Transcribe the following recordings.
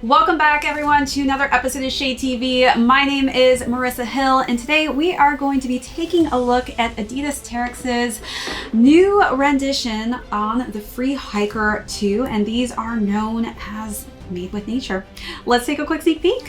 Welcome back everyone to another episode of ShadeTV. My name is Marissa Hill and today we are going to be taking a look at ADIDAS TERREX's new rendition on the Free Hiker 2, and these are known as Made with Nature. Let's take a quick sneak peek.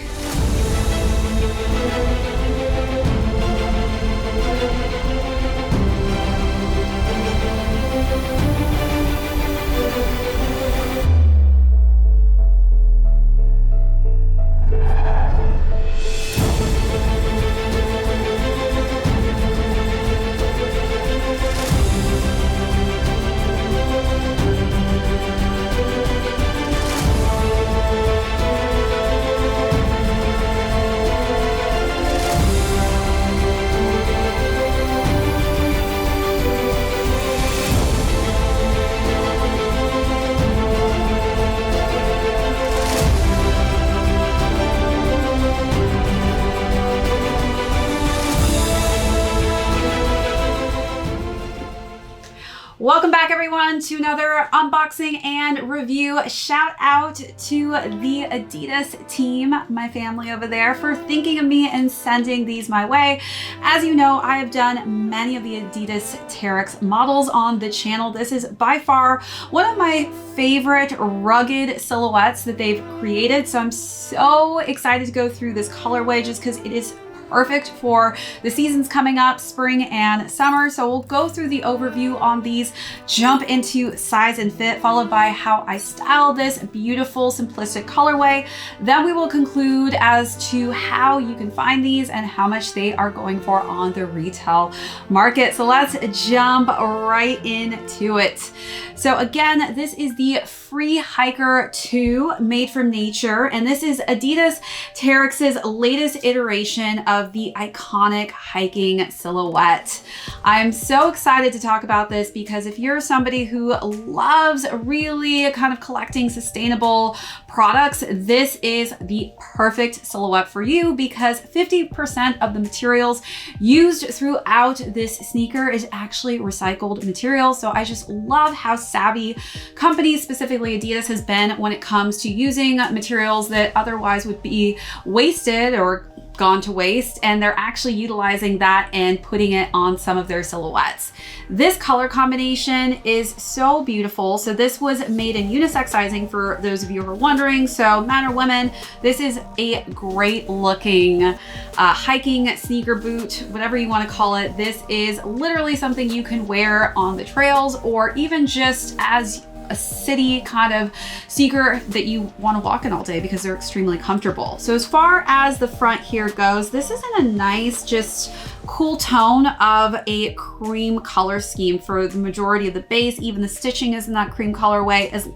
Welcome back everyone to another unboxing and review. Shout out to the ADIDAS team, my family over there, for thinking of me and sending these my way. As you know, I have done many of the ADIDAS TERREX models on the channel. This is by far one of my favorite rugged silhouettes that they've created. So I'm so excited to go through this colorway just because it is perfect for the seasons coming up, spring and summer. So we'll go through the overview on these, jump into size and fit, followed by how I style this beautiful simplistic colorway. Then we will conclude as to how you can find these and how much they are going for on the retail market. So let's jump right into it. So again, this is the Free Hiker 2 Made from Nature, and this is ADIDAS TERREX's latest iteration of the iconic hiking silhouette. I'm so excited to talk about this because if you're somebody who loves really kind of collecting sustainable products, this is the perfect silhouette for you because 50% of the materials used throughout this sneaker is actually recycled material. So I just love how savvy companies, specifically ADIDAS, has been when it comes to using materials that otherwise would be wasted or gone to waste, and they're actually utilizing that and putting it on some of their silhouettes. This color combination is so beautiful. So this was made in unisex sizing for those of you who are wondering. So men or women, this is a great looking hiking sneaker boot, whatever you want to call it. This is literally something you can wear on the trails or even just as a city kind of sneaker that you want to walk in all day because they're extremely comfortable. So as far as the front here goes, this is in a nice, just cool tone of a cream color scheme for the majority of the base. Even the stitching is in that cream colorway, as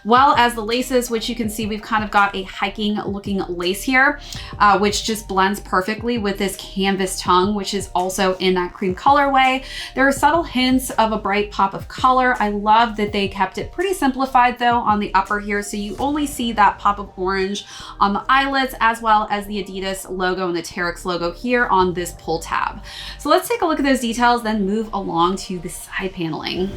well as the laces, which you can see we've kind of got a hiking looking lace here, which just blends perfectly with this canvas tongue, which is also in that cream colorway. There are subtle hints of a bright pop of color. I love that they kept it pretty simplified though on the upper here. So you only see that pop of orange on the eyelets, as well as the ADIDAS logo and the TERREX logo here on this pull tab. So let's take a look at those details, then move along to the side paneling.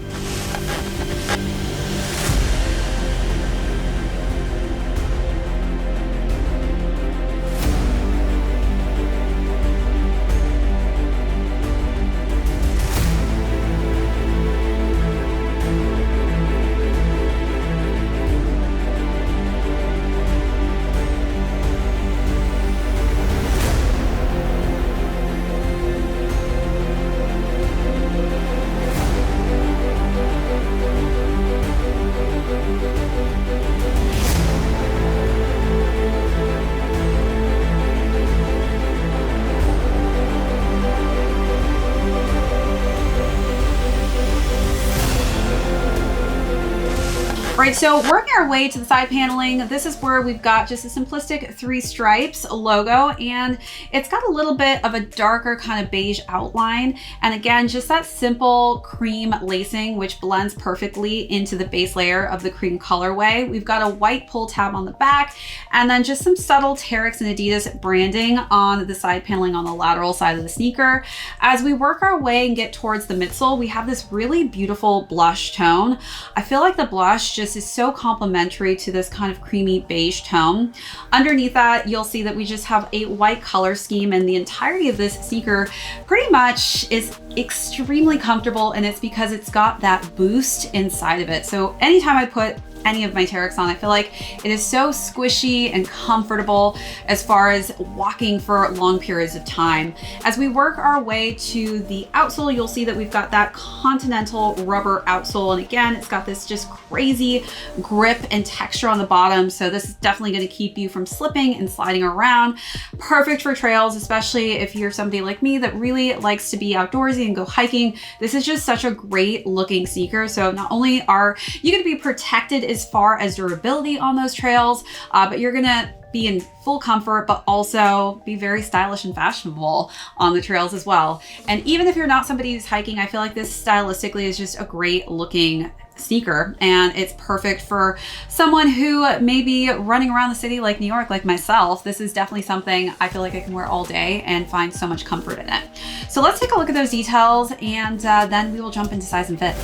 Right, so working our way to the side paneling, this is where we've got just a simplistic 3 stripes logo, and it's got a little bit of a darker kind of beige outline. And again, just that simple cream lacing, which blends perfectly into the base layer of the cream colorway. We've got a white pull tab on the back, and then just some subtle TERREX and ADIDAS branding on the side paneling on the lateral side of the sneaker. As we work our way and get towards the midsole, we have this really beautiful blush tone. I feel like the blush just just is so complementary to this kind of creamy beige tone. Underneath that, you'll see that we just have a white color scheme, and the entirety of this sneaker pretty much is extremely comfortable, and it's because it's got that boost inside of it. So anytime I put any of my Terrex on, I feel like it is so squishy and comfortable as far as walking for long periods of time. As we work our way to the outsole, you'll see that we've got that Continental rubber outsole, and again, it's got this just crazy grip and texture on the bottom, so this is definitely going to keep you from slipping and sliding around. Perfect for trails, especially if you're somebody like me that really likes to be outdoorsy and go hiking. This is just such a great looking sneaker. So not only are you going to be protected as far as durability on those trails, but you're gonna be in full comfort, but also be very stylish and fashionable on the trails as well. And even if you're not somebody who's hiking, I feel like this stylistically is just a great looking sneaker, and it's perfect for someone who may be running around the city like New York, like myself. This is definitely something I feel like I can wear all day and find so much comfort in it. So let's take a look at those details, and then we will jump into size and fit.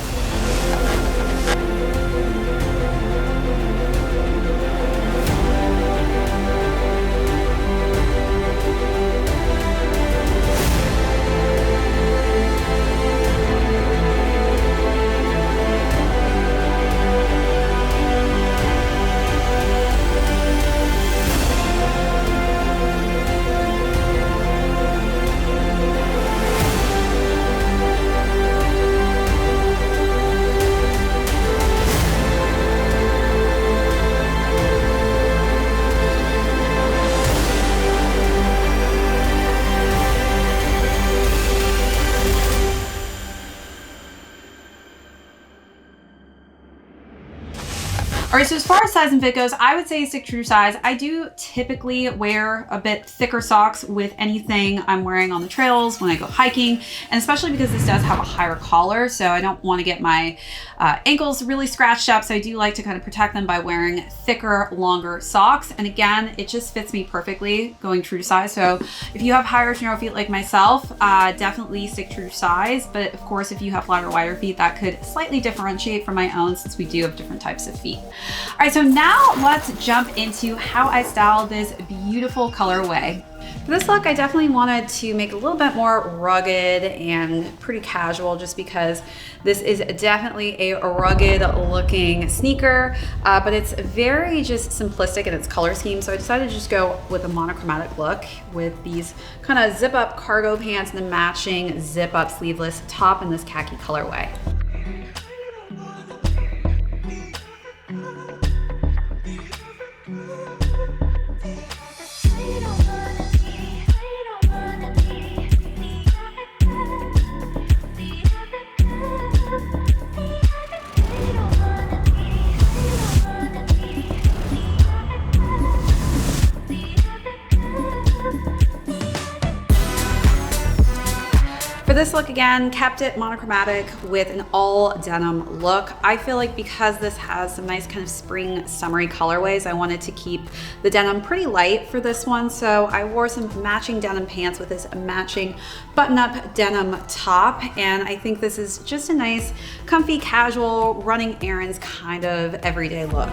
All right, so as far as size and fit goes, I would say stick true to size. I do typically wear a bit thicker socks with anything I'm wearing on the trails when I go hiking, and especially because this does have a higher collar, so I don't want to get my ankles really scratched up, so I do like to kind of protect them by wearing thicker, longer socks. And again, it just fits me perfectly going true to size. So if you have higher to narrow feet like myself, definitely stick true to size. But of course, if you have flatter, wider feet, that could slightly differentiate from my own, since we do have different types of feet. All right, so now let's jump into how I style this beautiful colorway. For this look, I definitely wanted to make it a little bit more rugged and pretty casual, just because this is definitely a rugged looking sneaker, but it's very just simplistic in its color scheme. So I decided to just go with a monochromatic look with these kind of zip up cargo pants and the matching zip up sleeveless top in this khaki colorway. For this look, again, kept it monochromatic with an all denim look. I feel like because this has some nice kind of spring summery colorways, I wanted to keep the denim pretty light for this one. So I wore some matching denim pants with this matching button-up denim top. And I think this is just a nice, comfy, casual, running errands kind of everyday look.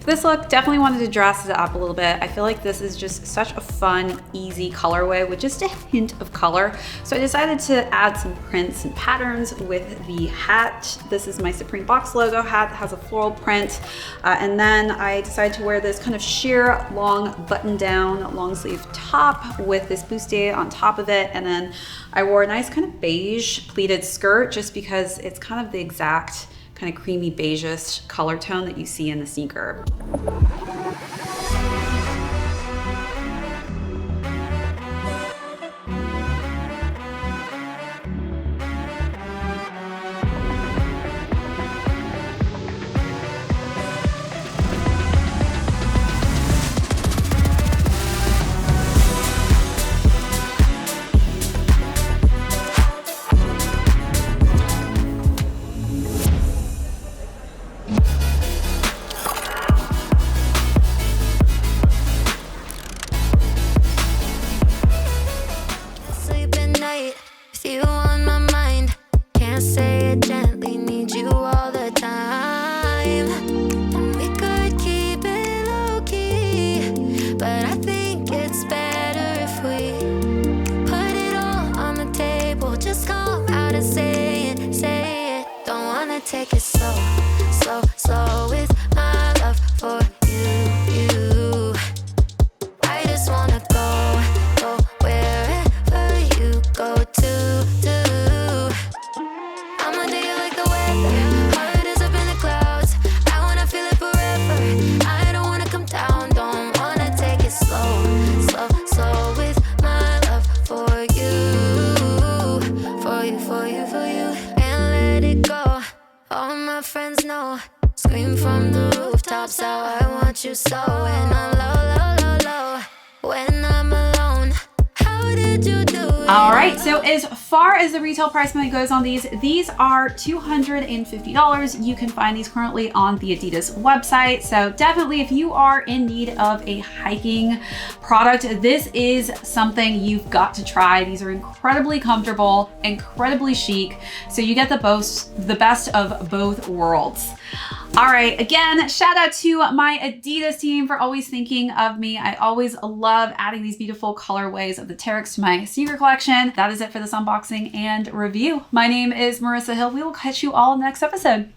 This look, definitely wanted to dress it up a little bit. I feel like this is just such a fun, easy colorway with just a hint of color. So I decided to add some prints and patterns with the hat. This is my Supreme Box logo hat that has a floral print. And then I decided to wear this kind of sheer, long button down, long sleeve top with this bustier on top of it. And then I wore a nice kind of beige pleated skirt, just because it's kind of the exact kind of creamy beigeish color tone that you see in the sneaker. All right, so as far as the retail price point goes on these are $250. You can find these currently on the Adidas website. So definitely if you are in need of a hiking product, this is something you've got to try. These are incredibly comfortable, incredibly chic. So you get the best of both worlds. All right, again, shout out to my Adidas team for always thinking of me. I always love adding these beautiful colorways of the Terrex to my sneaker collection. That is it for this unboxing and review. My name is Marissa Hill. We will catch you all in the next episode.